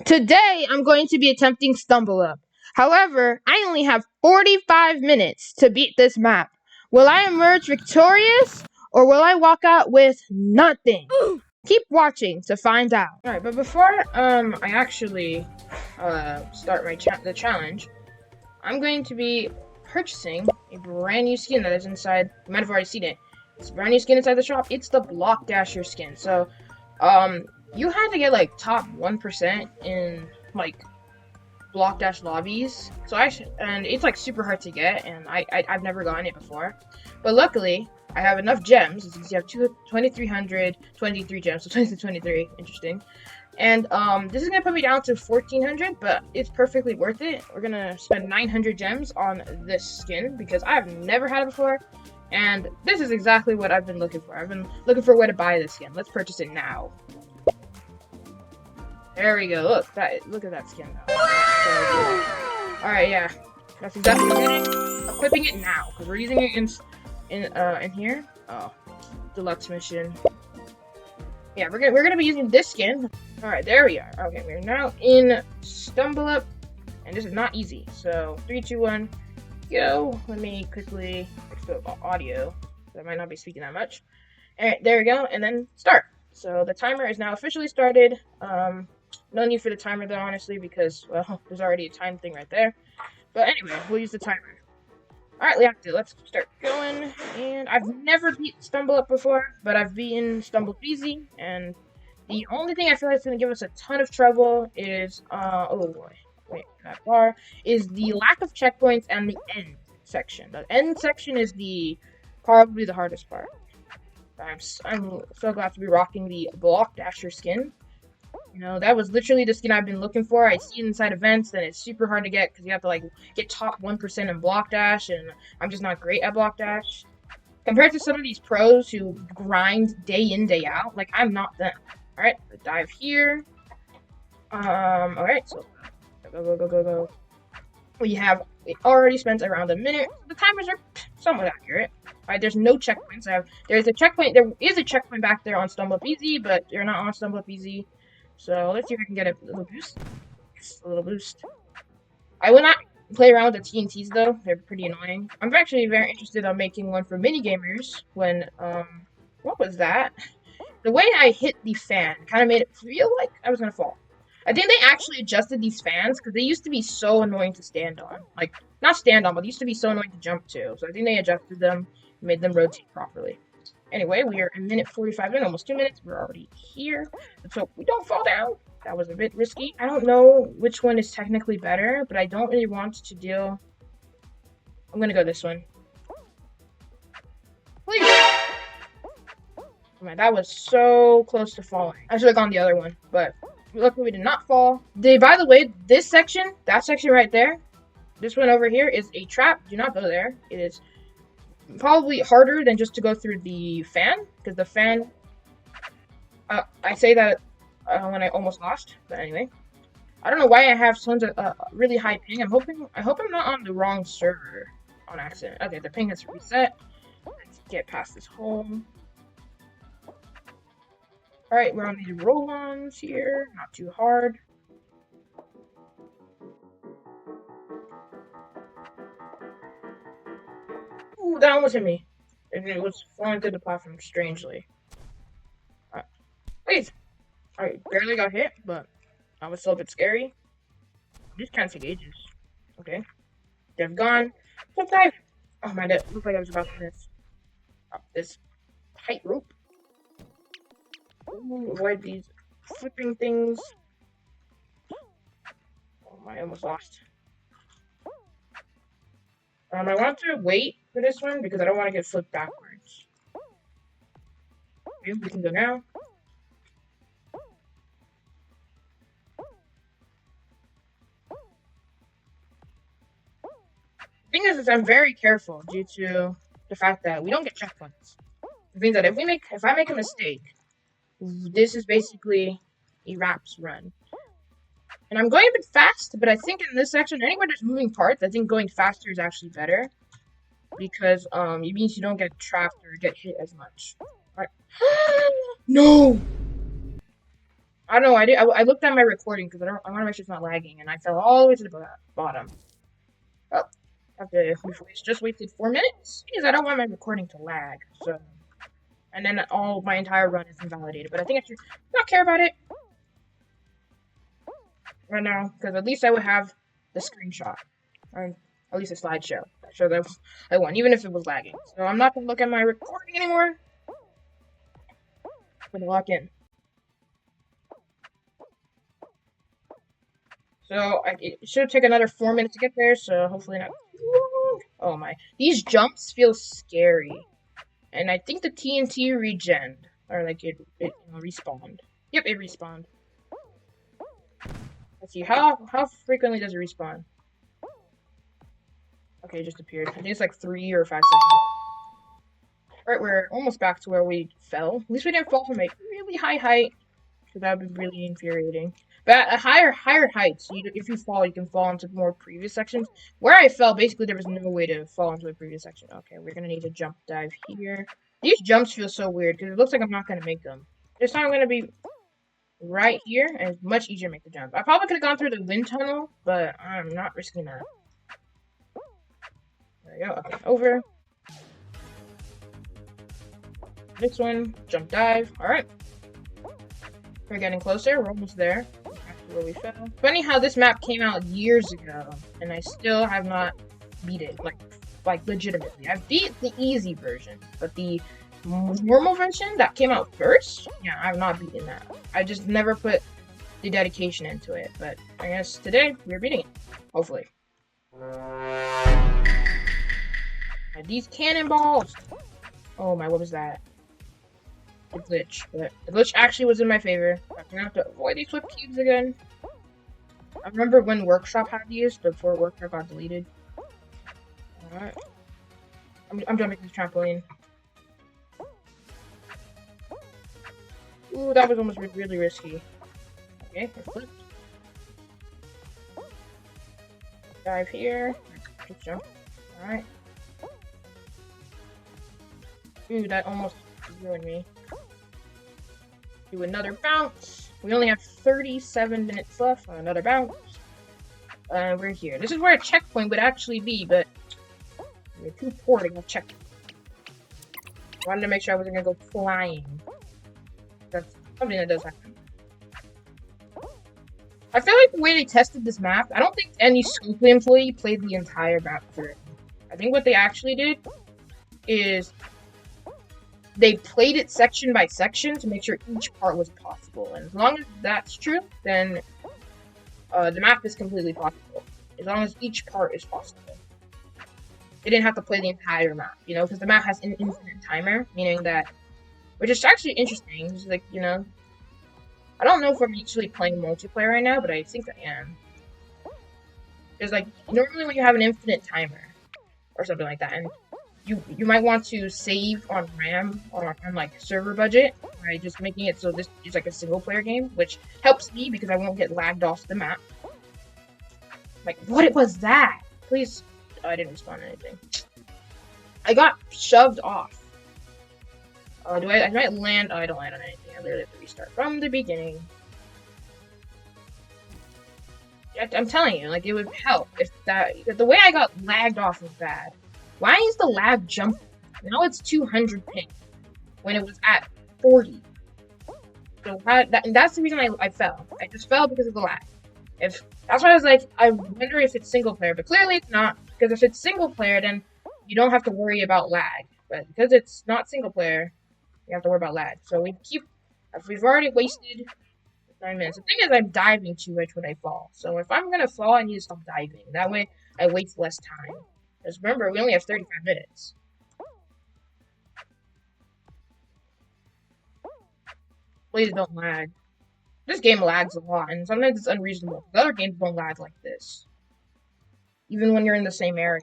Today, I'm going to be attempting Stumble Up. However, I only have 45 minutes to beat this map. Will I emerge victorious, or will I walk out with nothing? Keep watching to find out. Alright, but before I actually start the challenge, I'm going to be purchasing a brand new skin that is inside. You might have already seen it. It's a brand new skin inside the shop. It's the Block Dasher skin. So, you had to get like top 1% in like Block Dash lobbies. So and it's like super hard to get, and I've never gotten it before. But luckily, I have enough gems. As you can see, I have 2,323 gems, so 23. Interesting. And this is gonna put me down to 1,400, but it's perfectly worth it. We're gonna spend 900 gems on this skin because I've never had it before, and this is exactly what I've been looking for. I've been looking for a way to buy this skin. Let's purchase it now. There we go. Look at that skin. All right, yeah, that's exactly what I'm doing. Equipping it now because we're using it in here. Oh, deluxe mission. Yeah, we're gonna be using this skin. All right, there we are. Okay, we're now in Stumble Up, and this is not easy. So 3, 2, 1, go. Let me quickly fix the audio. I might not be speaking that much. All right, there we go, and then start. So the timer is now officially started. No need for the timer though, honestly, because, well, there's already a time thing right there. But anyway, we'll use the timer. Alright, let's start going. And I've never beat Stumble Up before, but I've beaten Stumble Easy, and the only thing I feel like is going to give us a ton of trouble is, oh boy, wait, that bar, is the lack of checkpoints and the end section. The end section is probably the hardest part. I'm so glad to be rocking the Block Dasher skin. You know, that was literally the skin I've been looking for. I see it inside events, and it's super hard to get because you have to, like, get top 1% in Block Dash, and I'm just not great at Block Dash. Compared to some of these pros who grind day in, day out, like, I'm not them. Alright, dive here. Alright, so go. We already spent around a minute. The timers are somewhat accurate. Alright, there's no checkpoints. There is a checkpoint back there on Stumble Up Easy, but you're not on Stumble Up Easy. So let's see if I can get a little boost. A little boost. I will not play around with the TNTs though. They're pretty annoying. I'm actually very interested in making one for mini gamers when what was that? The way I hit the fan kind of made it feel like I was gonna fall. I think they actually adjusted these fans because they used to be so annoying to stand on. Like, not stand on, but they used to be so annoying to jump to. So I think they adjusted them and made them rotate properly. Anyway, we are a minute 45 in, almost 2 minutes. We're already here. Let's hope we don't fall down. That was a bit risky. I don't know which one is technically better, but I don't really want to deal. I'm gonna go this one. Please. Oh man, that was so close to falling. I should have gone the other one, but luckily we did not fall. By the way, that section right there, this one over here is a trap. Do not go there. It is probably harder than just to go through the fan, because the fan, I say that when I almost lost, but anyway. I don't know why I have tons of really high ping. I hope I'm not on the wrong server on accident. Okay, the ping has reset. Let's get past this hole. Alright, we're on these roll-ons here. Not too hard. Ooh, that almost hit me. It was flying through the platform strangely. Please! Alright, barely got hit, but that was still a bit scary. This can't take ages. Okay. They've gone. Let's dive! Oh my god, looked like I was about to miss. This tight rope. Ooh, avoid these flipping things. Oh my, I almost lost. I want to wait for this one because I don't want to get flipped backwards. Okay, we can go now. The thing is I'm very careful due to the fact that we don't get checkpoints. It means that if I make a mistake, this is basically a wraps run. And I'm going a bit fast, but I think in this section, anywhere there's moving parts, I think going faster is actually better. Because it means you don't get trapped or get hit as much. Alright. No! I don't know. I looked at my recording because I want to make sure it's not lagging, and I fell all the way to the bottom. Oh, after we just wasted 4 minutes because I don't want my recording to lag. So, and then all my entire run is invalidated. But I think I should not care about it right now because at least I would have the screenshot or at least a slideshow that showed that I won, even if it was lagging. So I'm not gonna look at my recording anymore. I'm gonna lock in. So it should take another 4 minutes to get there, so hopefully not. Oh my. These jumps feel scary. And I think the TNT regen. Or like it respawned. Yep, it respawned. Let's see, how frequently does it respawn? Okay, it just appeared. I think it's like 3 or 5 seconds. Alright, we're almost back to where we fell. At least we didn't fall from a really high height. So that would be really infuriating. But at higher heights, if you fall, you can fall into more previous sections. Where I fell, basically, there was no way to fall into a previous section. Okay, we're gonna need to jump dive here. These jumps feel so weird, because it looks like I'm not gonna make them. This time I'm gonna be right here, and it's much easier to make the jump. I probably could have gone through the wind tunnel, but I'm not risking that. There we go, okay, over. This one, jump dive, alright. We're getting closer, we're almost there. Where we fell. Funny how this map came out years ago, and I still have not beat it, like legitimately. I've beat the easy version, but the normal version that came out first, yeah, I've not beaten that. I just never put the dedication into it, but I guess today we're beating it, hopefully. And these cannonballs! Oh my, what was that? The glitch, but the glitch actually was in my favor. I'm gonna have to avoid these flip cubes again. I remember when Workshop had these before Workshop got deleted. Alright. I'm jumping this trampoline. Ooh, that was almost really risky. Okay, I flipped. Dive here. Just jump. Alright. Ooh, that almost ruined me. Do another bounce. We only have 37 minutes left on another bounce. We're here. This is where a checkpoint would actually be, but we're too poor to go check. Wanted to make sure I wasn't gonna go flying. That's something that does happen. I feel like the way they tested this map, I don't think any Scopely employee played the entire map through. I think what they actually did is they played it section by section to make sure each part was possible. And as long as that's true, then the map is completely possible. As long as each part is possible. They didn't have to play the entire map, you know, because the map has an infinite timer, meaning that, which is actually interesting. It's like, you know, I don't know if I'm actually playing multiplayer right now, but I think I am. Because, like, normally when you have an infinite timer, or something like that, and you might want to save on RAM or on like server budget by just making it so this is like a single player game, which helps me because I won't get lagged off the map. Like, what was that? Please, oh, I didn't respond to anything. I got shoved off. I might land? Oh, I don't land on anything. I literally have to restart from the beginning. I'm telling you, like, it would help if the way I got lagged off was bad. Why is the lag jumping? Now it's 200 ping when it was at 40. So that's the reason I fell. I just fell because of the lag. That's why I was like, I wonder if it's single player, but clearly it's not. Because if it's single player, then you don't have to worry about lag. But because it's not single player, you have to worry about lag. So we've already wasted 9 minutes. The thing is, I'm diving too much when I fall. So if I'm gonna fall, I need to stop diving. That way, I waste less time. Because remember, we only have 35 minutes. Please don't lag. This game lags a lot, and sometimes it's unreasonable. The other games don't lag like this. Even when you're in the same area.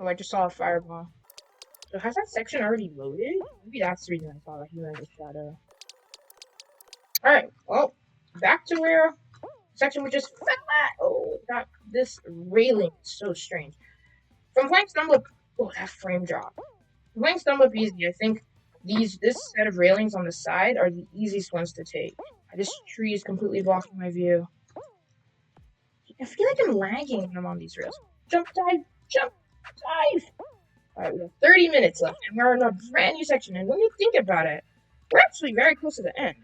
Oh, I just saw a fireball. So has that section already loaded? Maybe that's the reason I saw that he ran the shadow. Alright, well, back to where section we just fell at. Oh, that this railing is so strange. From playing Stumble, oh, that frame drop. From playing Stumble Easy, I think this set of railings on the side are the easiest ones to take. This tree is completely blocking my view. I feel like I'm lagging when I'm on these rails. Jump, dive, jump, dive. Alright, we have 30 minutes left, and we're in a brand new section. And when you think about it, we're actually very close to the end.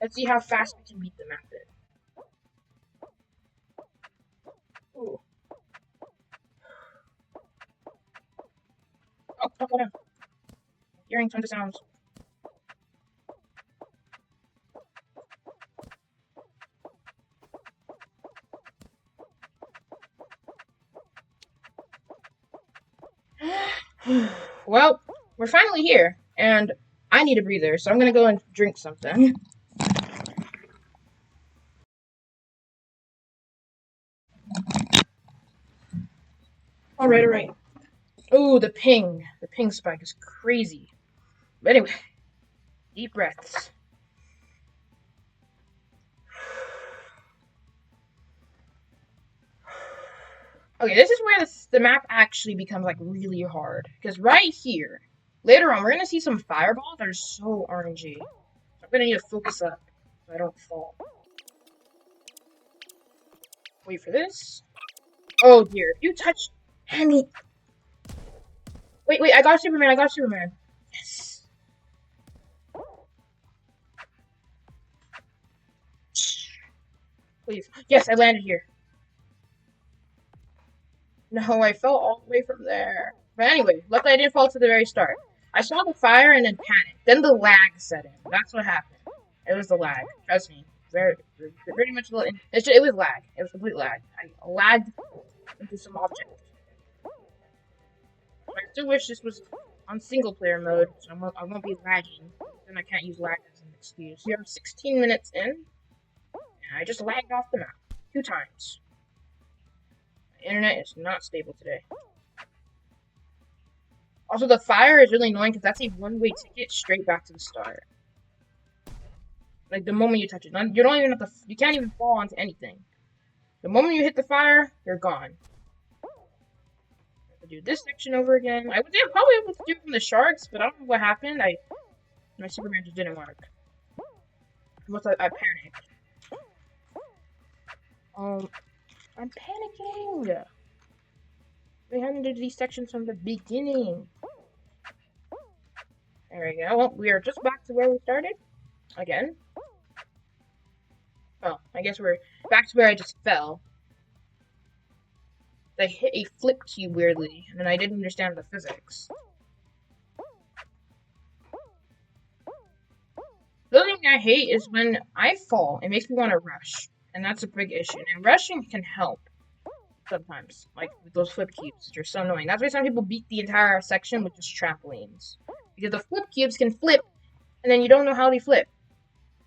Let's see how fast we can beat the map then. Ooh. Oh, no. Hearing tons of sounds. Well, we're finally here, and I need a breather, so I'm gonna go and drink something. Alright. Ooh, the ping. The ping spike is crazy. But anyway, deep breaths. Okay, this is where the map actually becomes like really hard. Because right here, later on, we're gonna see some fireballs that are so RNG. I'm gonna need to focus up so I don't fall. Wait for this. Oh dear, if you touch Henny. Wait, I got Superman, Yes. Please. Yes, I landed here. No, I fell all the way from there. But anyway, luckily I didn't fall to the very start. I saw the fire and then panicked. Then the lag set in. That's what happened. It was the lag. Trust me. Pretty much. It was lag. It was complete lag. I lagged into some object. I still wish this was on single player mode, so I won't be lagging. Then I can't use lag as an excuse. We are 16 minutes in, and I just lagged off the map 2 times. My internet is not stable today. Also, the fire is really annoying because that's a one-way ticket straight back to the start. Like the moment you touch it, you don't even have to. You can't even fall onto anything. The moment you hit the fire, you're gone. Do this section over again. I was probably able to do it from the sharks, but I don't know what happened. My Superman just didn't work. Once I panicked. I'm panicking. We haven't done these sections from the beginning. There we go. Well, we are just back to where we started. Again. Oh, I guess we're back to where I just fell. I hit a flip cube weirdly, and then I didn't understand the physics. The other thing I hate is when I fall, it makes me want to rush, and that's a big issue. And rushing can help sometimes, like with those flip cubes, which are so annoying. That's why some people beat the entire section with just trampolines, because the flip cubes can flip, and then you don't know how they flip.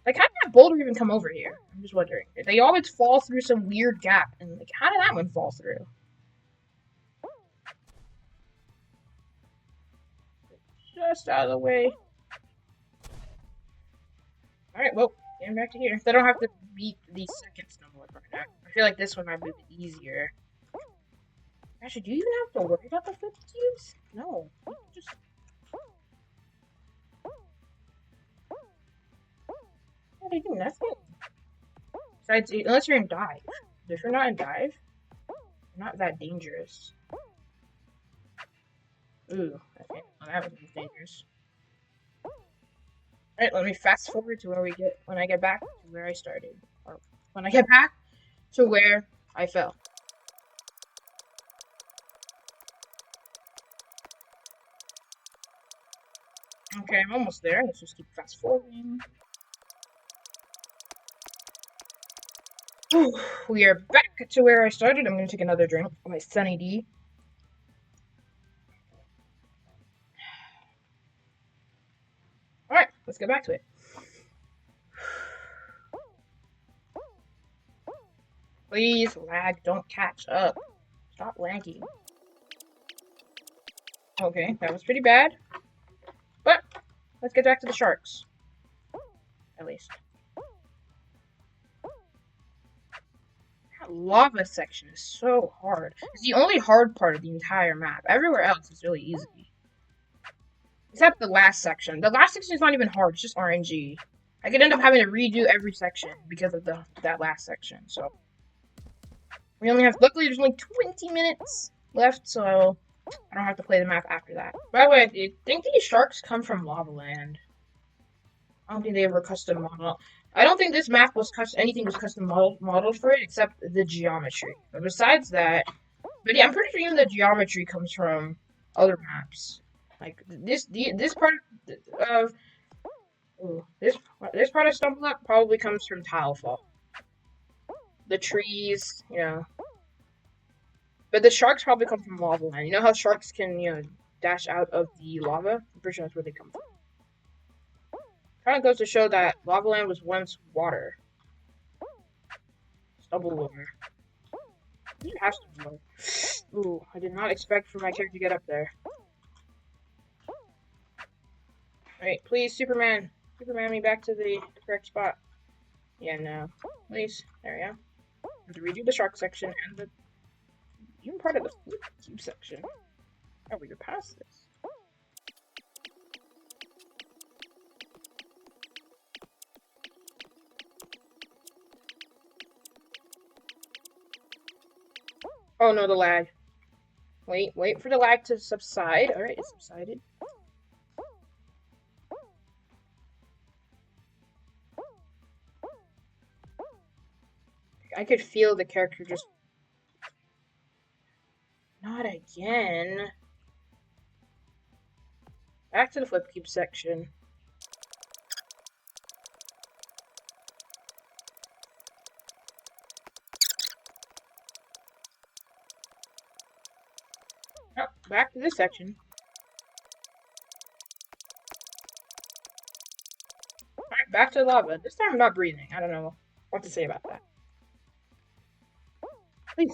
Like, how did that boulder even come over here? I'm just wondering. They always fall through some weird gap, and like, how did that one fall through? Just out of the way. Alright, well, getting back to here. So I don't have to beat the second stumble part now. I feel like this one might be easier. Actually, do you even have to worry about the flip cubes? No. Just... Yeah, they do nothing. Besides, unless you're in dive. If you're not in dive, you're not that dangerous. Ooh, okay. Well, that was dangerous. Alright, let me fast forward to when I get back to where I started. Or when I get back to where I fell. Okay, I'm almost there. Let's just keep fast forwarding. We are back to where I started. I'm going to take another drink of my Sunny D. Alright, let's get back to it. Please, lag, don't catch up. Stop lagging. Okay, that was pretty bad. But let's get back to the sharks. At least. That lava section is so hard. It's the only hard part of the entire map. Everywhere else is really easy. Except the last section. The last section is not even hard, it's just RNG. I could end up having to redo every section because of that last section, so. We only have, luckily there's only 20 minutes left, so I don't have to play the map after that. By the way, I think these sharks come from Lava Land. I don't think they ever custom model. I don't think this map was anything was custom modeled for it except the geometry. But besides that, but yeah, I'm pretty sure even the geometry comes from other maps. Like this part of this part of Stumble Up probably comes from Tilefall. The trees, you know. But the sharks probably come from Lava Land. You know how sharks can, you know, dash out of the lava? I'm pretty sure that's where they come from. Kind of goes to show that Lava Land was once water. Stumble over. You have to. Ooh, I did not expect for my character to get up there. Alright, please, Superman. Superman me back to the correct spot. Yeah, no. Please. There we go. I have to redo the shark section and the even part of the flip cube section. Oh, we could pass this. Oh no, the lag. Wait for the lag to subside. Alright, it subsided. I could feel the character just... Not again. Back to the flip cube section. Oh, back to this section. Alright, back to the lava. This time I'm not breathing. I don't know what to say about that. Please.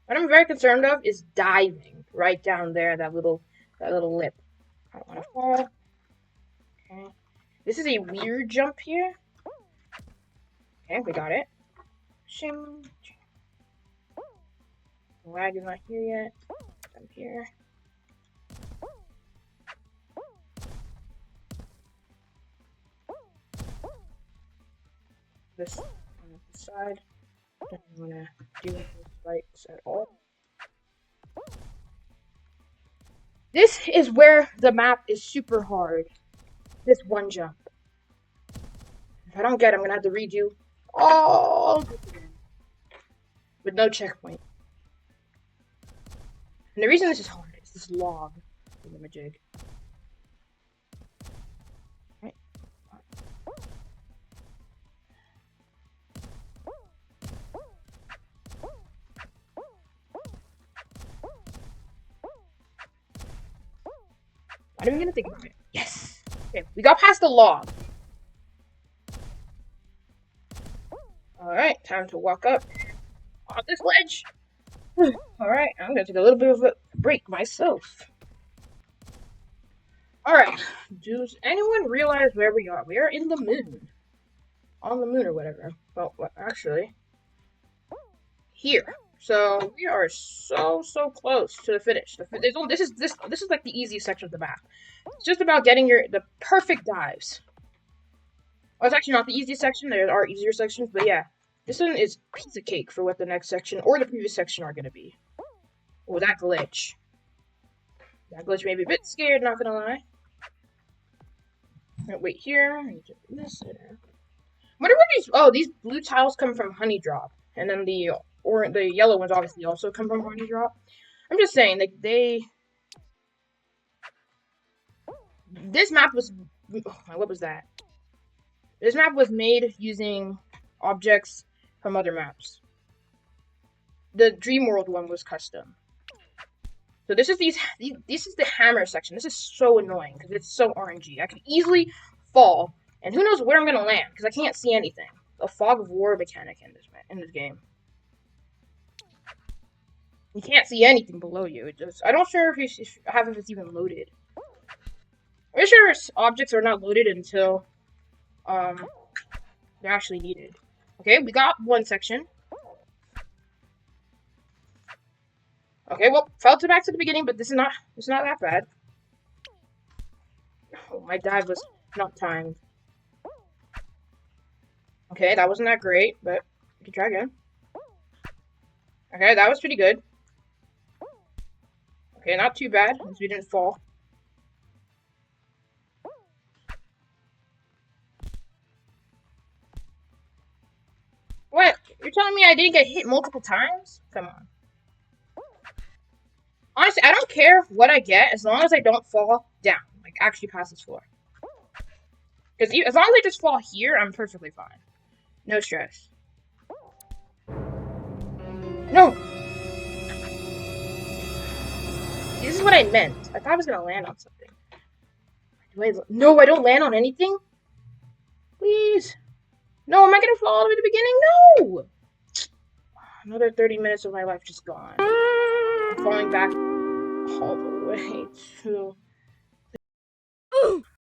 What I'm very concerned of is diving right down there, that little lip. I don't want to fall. Okay. This is a weird jump here. Okay, we got it. Shing. The lag is not here yet. Jump here. This on the side. Don't want to do those lights at all. This is where the map is super hard. This one jump. If I don't get it, I'm gonna have to redo all this again. With no checkpoint. And the reason this is hard is this log thingamajig. Right. What are we gonna think about it? Yes! Okay, we got past the log. Alright, time to walk up on this ledge. Alright, I'm gonna take a little bit of a break myself. Alright, does anyone realize where we are? We are in the moon. On the moon or whatever. Well, actually, here. So we are so close to the finish. This is like the easiest section of the map. It's just about getting the perfect dives. Well, it's actually not the easiest section. There are easier sections, but yeah, this one is piece of cake for what the next section or the previous section are gonna be. Oh, that glitch. That glitch made me a bit scared. Not gonna lie. Wait here. This. What are these? Oh, these blue tiles come from Honey Drop, and then the yellow ones obviously also come from Honey Drop. I'm just saying, like this map was, what was that? This map was made using objects from other maps. The Dream World one was custom. So this is this is the hammer section. This is so annoying because it's so RNG. I can easily fall, and who knows where I'm gonna land because I can't see anything. A fog of war mechanic in this game. You can't see anything below you. It just, I don't sure if half of it's even loaded. I'm sure objects are not loaded until they're actually needed. Okay, we got one section. Okay, well, fell back to the beginning, but it's not that bad. Oh, my dive was not timed. Okay, that wasn't that great, but we can try again. Okay, that was pretty good. Okay, not too bad, since we didn't fall. What? You're telling me I didn't get hit multiple times? Come on. Honestly, I don't care what I get as long as I don't fall down. Like, actually pass this floor. Because as long as I just fall here, I'm perfectly fine. No stress. No! This is what I meant. I thought I was going to land on something. No, I don't land on anything? Please. No, am I going to fall all the way to the beginning? No! Another 30 minutes of my life just gone. I'm falling back all the way to...